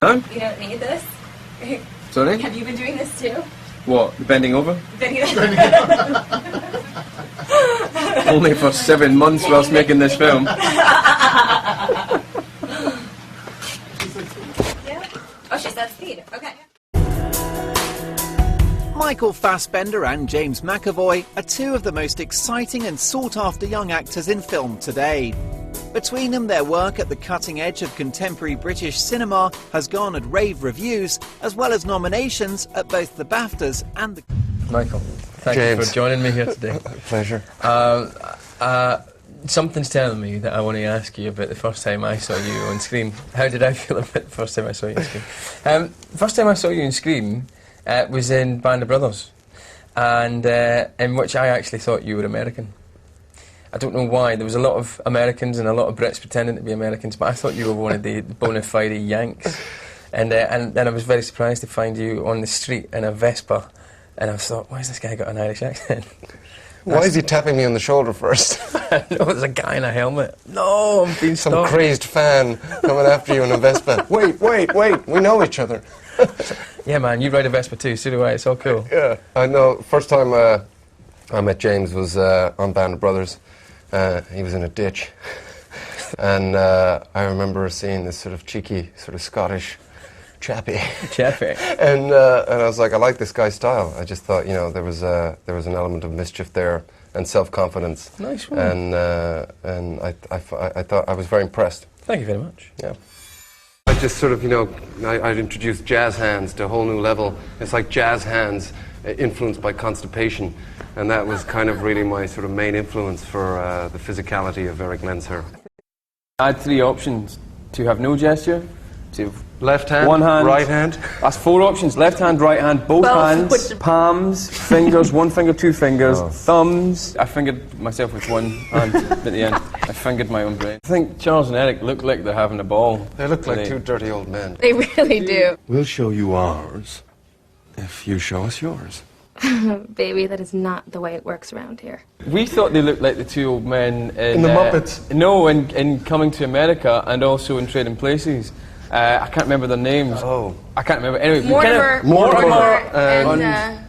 No? You don't need this. Sorry? Have you been doing this too? What? Bending over? Bending Only for 7 months whilst making this film. Yeah. Oh, she's at speed. Okay. Michael·Fassbender and James McAvoy are two of the most exciting and sought-after young actors in film today. Between them, their work at the cutting edge of contemporary British cinema has garnered rave reviews, as well as nominations at both the BAFTAs and the... Michael, thank you for joining me here today. Pleasure. Something's telling me that I want to ask you about the first time I saw you on screen. How did I feel about the first time I saw you on screen? The first time I saw you on screen was in Band of Brothers, and in which I actually thought you were American. I don't know why. There was a lot of Americans and a lot of Brits pretending to be Americans, but I thought you were one of the bona fide Yanks. And then I was very surprised to find you on the street in a Vespa, and I thought, why has this guy got an Irish accent? Why is he tapping me on the shoulder first? No, there's a guy in a helmet. No, I'm being Some stopped. crazed fan coming after you in a Vespa. Wait, we know each other. Yeah, man, you ride a Vespa too, so do I. It's all cool. Yeah, I know. First time I met James was on Band of Brothers. He was in a ditch. And I remember seeing this sort of cheeky, sort of Scottish chappy. And I was like, I like this guy's style. I just thought, you know, there was an element of mischief there and self-confidence. Nice one. And I thought I was very impressed. Thank you very much. Yeah. I just sort of, you know, I'd introduced jazz hands to a whole new level. It's like jazz hands influenced by constipation. And that was kind of really my sort of main influence for the physicality of Eric Lenzher. I had 3 options: to have no gesture, to Left hand, one hand, right hand. That's 4 options: left hand, right hand, both hands, palms, fingers, 1 finger, 2 fingers, thumbs. I fingered myself with 1 hand at the end. I fingered my own brain. I think Charles and Eric look like they're having a ball. They look like 2 dirty old men. They really do. We'll show you ours if you show us yours. Baby, that is not the way it works around here. We thought they looked like the 2 old men In the Muppets? No, in Coming to America and also in Trading Places. I can't remember their names. Oh. I can't remember. Anyway, Mortimer and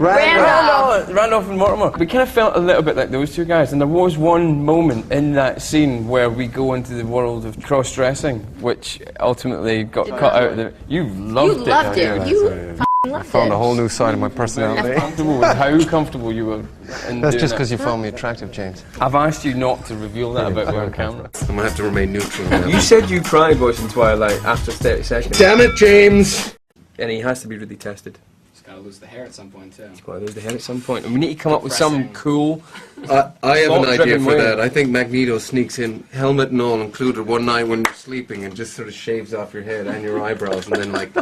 Randolph and Mortimer. We kind of felt a little bit like those 2 guys, and there was one moment in that scene where we go into the world of cross-dressing, which ultimately got cut out of the... You loved it. You loved it. You I loved found a it. whole new side of my personality. Comfortable with how comfortable you were in That's doing just that. because you found me attractive, James. I've asked you not to reveal that about me on camera. I'm gonna have to remain neutral now. You said you cried watching Twilight after 30 seconds. Damn it, James! And he has to be really tested. He's got to lose the hair at some point, too. He's got to lose the head at some point. And we need to come up with some cool... I have an idea plot-driven for way. that. I think Magneto sneaks in, helmet and all included, one night when you're sleeping and just sort of shaves off your head and your eyebrows and then, like,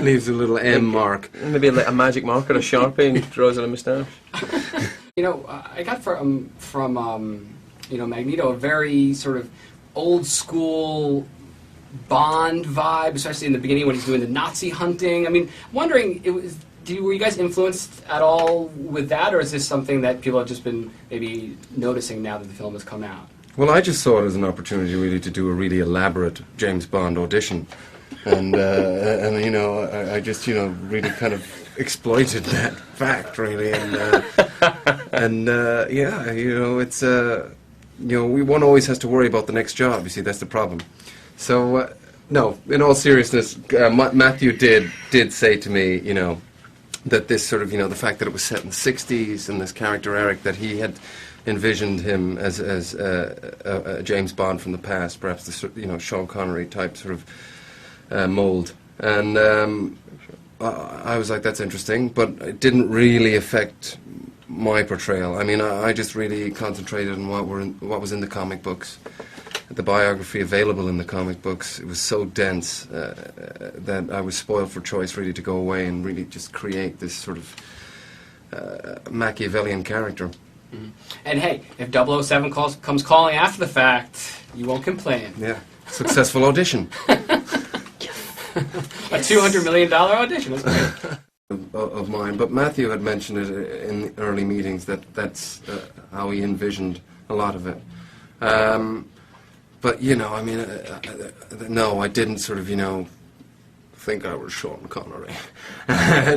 leaves a little M mark. Maybe like a magic marker, a Sharpie, and draws on a moustache. You know, I got from you know, Magneto a very sort of old school Bond vibe, especially in the beginning when he's doing the Nazi hunting. I mean, wondering, were you guys influenced at all with that, or is this something that people have just been maybe noticing now that the film has come out? Well, I just saw it as an opportunity really to do a really elaborate James Bond audition. And you know, I just, you know, really kind of exploited that fact, really. And yeah, you know, it's, you know, one always has to worry about the next job, you see, that's the problem. So, no, in all seriousness, Matthew did say to me, you know, that this sort of, you know, the fact that it was set in the 60s and this character Eric, that he had envisioned him as a James Bond from the past, perhaps the, you know, Sean Connery type sort of mold. And I was like, that's interesting, but it didn't really affect my portrayal. I mean, I just really concentrated on what was in the comic books. The biography available in the comic books, it was so dense that I was spoiled for choice really to go away and really just create this sort of Machiavellian character. Mm-hmm. And hey, if 007 comes calling after the fact, you won't complain. Yeah, successful audition. A $200 million audition, that's great. Of mine, but Matthew had mentioned it in the early meetings that's how he envisioned a lot of it. But, you know, I mean, no, I didn't sort of, you know, think I was Sean Connery.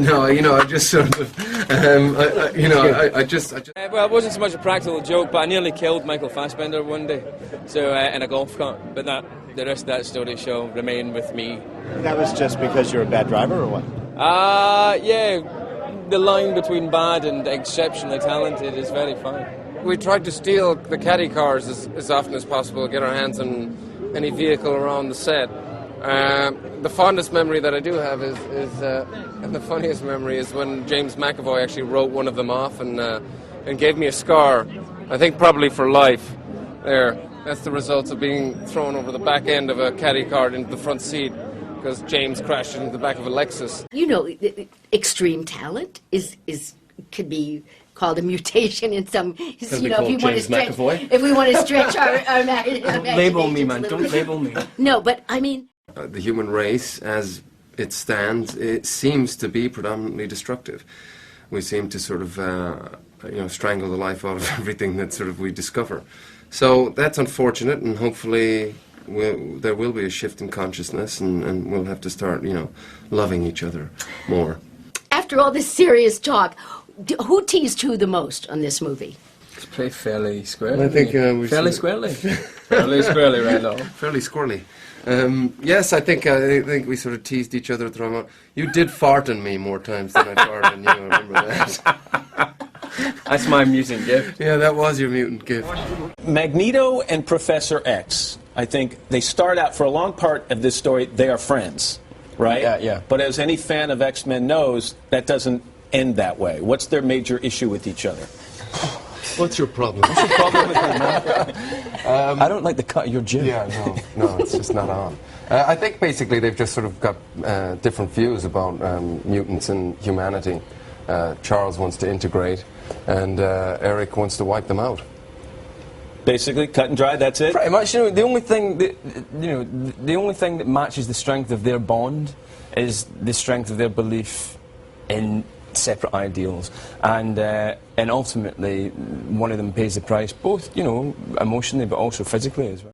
No, you know, I just sort of, I just. Well, it wasn't so much a practical joke, but I nearly killed McAvoy+Fassbender one day, so in a golf cart. But the rest of that story shall remain with me. That was just because you're a bad driver, or what? Yeah. The line between bad and exceptionally talented is very fine. We tried to steal the caddy cars as often as possible, get our hands on any vehicle around the set. The fondest memory that I do have is and the funniest memory is when James McAvoy actually wrote one of them off and gave me a scar, I think probably for life. There, that's the results of being thrown over the back end of a caddy car into the front seat because James crashed into the back of a Lexus. You know, extreme talent could be called a mutation in some. You know, if you want to stretch, if we want to stretch our Don't label me, man. Don't label me. No, but I mean. The human race, as it stands, it seems to be predominantly destructive. We seem to sort of, strangle the life out of everything that sort of we discover. So that's unfortunate, and hopefully there will be a shift in consciousness, and we'll have to start, loving each other more. After all this serious talk, who teased who the most on this movie? It's pretty fairly squarely. I think fairly squarely. Fairly squarely right now. Fairly squirrely. Yes, I think we sort of teased each other throughout. You did fart on me more times than I farted on you. I remember that. That's my mutant gift. Yeah, that was your mutant gift. Magneto and Professor X, I think they start out, for a long part of this story, they are friends, right? Yeah. But as any fan of X-Men knows, that doesn't end that way. What's their major issue with each other? What's your problem? What's your problem with him, man? I don't like the cut of your jib. Yeah, no, it's just not on. I think basically they've just sort of got different views about mutants and humanity. Charles wants to integrate, and Eric wants to wipe them out. Basically, cut and dry. That's it. Pretty much. The only thing that matches the strength of their bond is the strength of their belief in separate ideals, and ultimately one of them pays the price, both emotionally but also physically as well.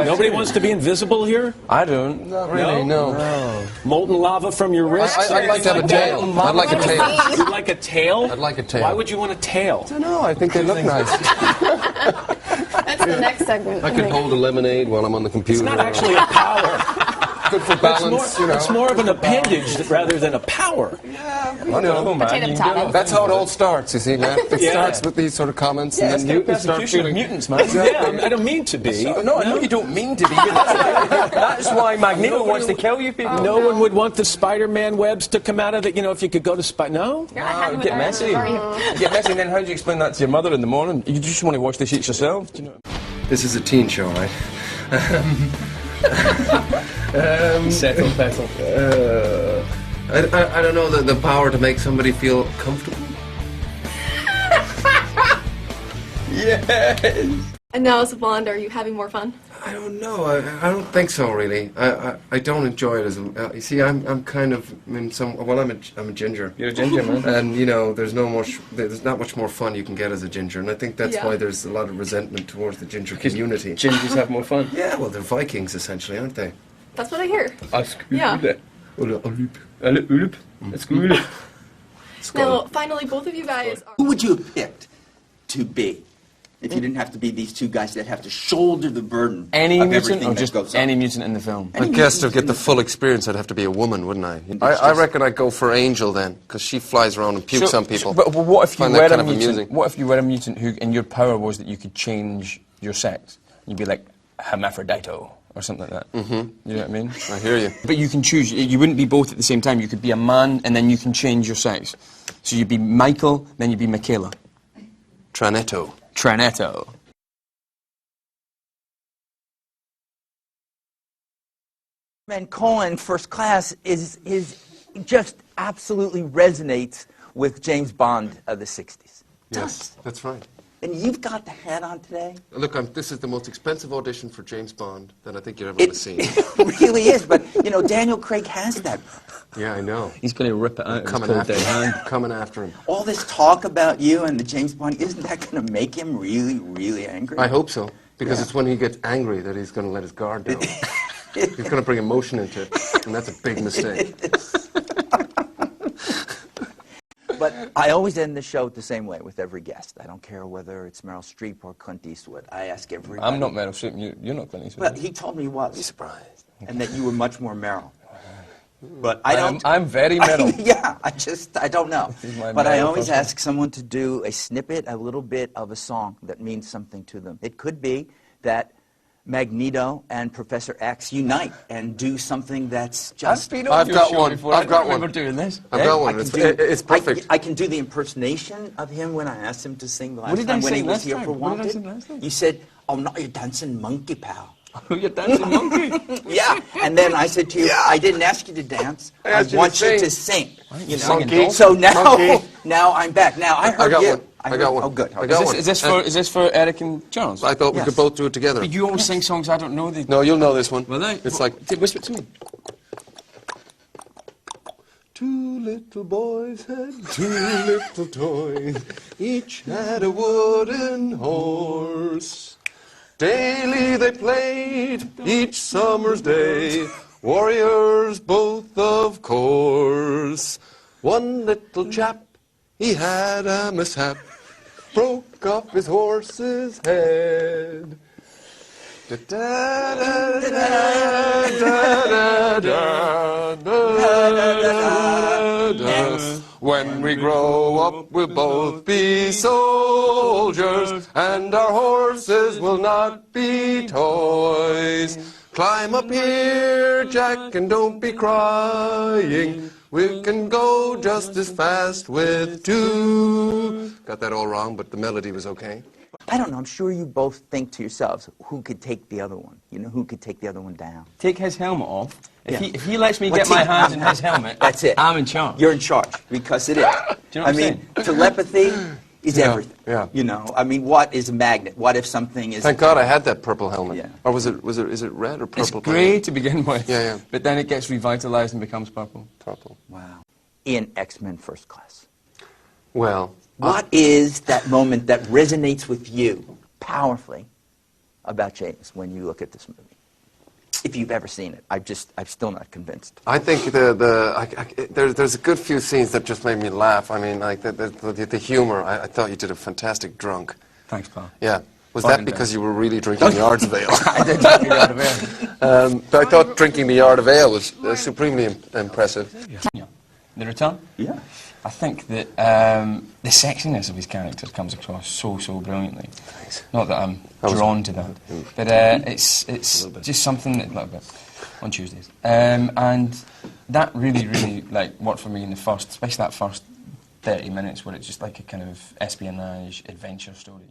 Nobody wants to be invisible here? I don't. Not really, no. Molten lava from your wrists? I'd like to have a tail. I'd like a tail. You'd like a tail? I'd like a tail. Why would you want a tail? I don't know. I think they look nice. That's the next segment. I could hold a lemonade while I'm on the computer. It's not actually a power. Good for balance, It's more of an appendage rather than a power. That's how it all starts, you see, Matt. It starts with these sort of comments, and then mutants start shooting. Mutants, man. Yeah, I don't mean to be. No, I know you don't mean to be. But that's why Magneto wants to kill you people. No one would want the Spider-Man webs to come out of it. If you could go to No? Get messy. Get messy, and then how do you explain that to your mother in the morning? You just want to wash the sheets yourself. This is a teen show, right? Settle, petal. I don't know, the power to make somebody feel comfortable. Yes. And now as a blonde, are you having more fun? I don't know. I don't think so, really. I don't enjoy it as a. You see, I'm kind of in some. Well, I'm a ginger. You're a ginger, man. And there's not much more fun you can get as a ginger, and I think that's why there's a lot of resentment towards the ginger community. Gingers have more fun. Yeah, well, they're Vikings essentially, aren't they? That's what I hear. Yeah. Now, finally, both of you guys are... Who would you have picked to be if you didn't have to be these two guys that have to shoulder the burden Any of mutant, everything or that just goes on? any mutant in the film? I guess to get the full experience, I'd have to be a woman, wouldn't I? I reckon I'd go for Angel then, because she flies around and pukes on people. But what if you Find were that a kind of mutant? amusing. What if you were a mutant who, and your power was that you could change your sex? You'd be like hermaphrodito or something like that. Mm-hmm. You know what I mean? I hear you. But you can choose. You wouldn't be both at the same time. You could be a man, and then you can change your sex. So you'd be Michael, then you'd be Michaela. Tranetto. Tranetto. And Cohen, First Class, is just absolutely resonates with James Bond of the 60s. Yes, that's right. And you've got the hat on today? Look, this is the most expensive audition for James Bond that I think you're ever going to see. It really is, but, Daniel Craig has that. Yeah, I know. He's going to rip it out. Coming after him. All this talk about you and the James Bond, isn't that going to make him really, really angry? I hope so, because it's when he gets angry that he's going to let his guard down. You're going to bring emotion into it, and that's a big mistake. But I always end the show the same way with every guest. I don't care whether it's Meryl Streep or Clint Eastwood. I ask everybody. I'm not Meryl Streep. You're not Clint Eastwood. Well, he told me he was. Be surprised. And that you were much more Meryl. But I don't. I'm very Meryl. Yeah, I don't know. But I always person. ask someone to do a snippet, a little bit of a song that means something to them. It could be that Magneto and Professor X unite and do something that's just... I've got one. I've got one. We're doing this. I've got one. It's perfect. I can do the impersonation of him when I asked him to sing the last What did time I when he sing was last here time? for What did I Wanted. sing last time? You said, "Oh, not your dancing monkey, pal." Oh, you're dancing monkey. Yeah, and then I said to you, I didn't ask you to dance. I want you to sing. You know? Monkey. So now, Monkey. now I'm back. Now I heard got you. one. I got one. Oh, good. I got one. Is this for Eric and Charles? I thought we Yes. could both do it together. But you always sing songs I don't know. No, you'll know this one. Will I? It's like... Whisper it to me. Two little boys had two little toys. Each had a wooden horse. Daily they played each summer's day. Warriors both, of course. One little chap, he had a mishap. Broke off his horse's head. Da da da da da da da da. When we grow up, we'll both be soldiers, and our horses will not be toys. Climb up here, Jack, and don't be crying. We can go just as fast with two. Got that all wrong, but the melody was okay. I don't know. I'm sure you both think to yourselves, who could take the other one? You know, who could take the other one down? Take his helmet off. Yeah. If he lets me get my hands in his helmet, That's it. I'm in charge. You're in charge, because it is. Do you know what I I'm mean, telepathy is everything. Yeah. You know, I mean, what is a magnet? What if something is... Thank God I had that purple helmet. Yeah. Or is it red or purple? It's grey to begin with. Yeah, yeah. But then it gets revitalized and becomes purple. Purple. Wow. In X-Men First Class. Well, What is that moment that resonates with you powerfully about James when you look at this movie? If you've ever seen it. I'm still not convinced. I think there's a good few scenes that just made me laugh. I mean, like the humor. I thought you did a fantastic drunk. Thanks, pal. Yeah. Was Bargain that because down. you were really drinking the Yard of Ale? I did drink the Yard of Ale. But I thought drinking the Yard of Ale was supremely impressive. Yeah. The Return? Yeah. I think that the sexiness of his characters comes across so brilliantly. Thanks. Not that I'm drawn to that, but it's just something that, a little bit, on Tuesdays. And that really like worked for me in the first, especially that first 30 minutes where it's just like a kind of espionage adventure story.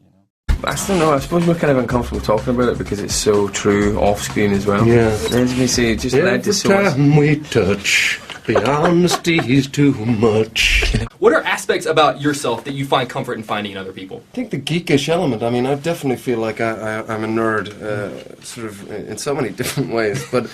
I still know, I suppose we're kind of uncomfortable talking about it because it's so true off-screen as well. Yeah. As we say, it just led to so much. we touch, the honesty's too much. What are aspects about yourself that you find comfort in finding in other people? I think the geekish element. I mean, I definitely feel like I'm a nerd, sort of in so many different ways. But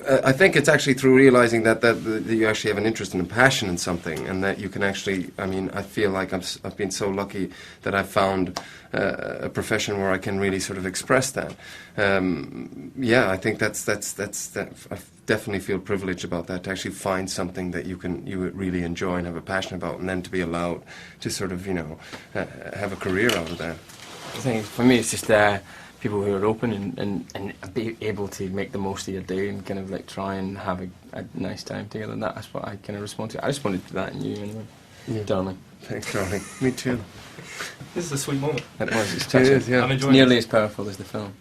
I think it's actually through realizing that you actually have an interest and a passion in something, and that you can actually. I mean, I feel like I've been so lucky that I've found a profession where I can really sort of express that. Yeah, I think that's I definitely feel privileged about that, to actually find something that you would really enjoy and have a passion about, and then to be allowed to sort of have a career out of that. I think for me it's just people who are open and be able to make the most of your day and kind of like try and have a nice time together. And that's what I kind of respond to. I responded to that in you anyway, darling. Thanks, darling. Me too. This is a sweet moment. It was. It's touching. It is, yeah. I'm It's enjoying nearly as powerful as the film.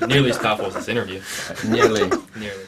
Nearly as powerful as this interview. Nearly. Nearly.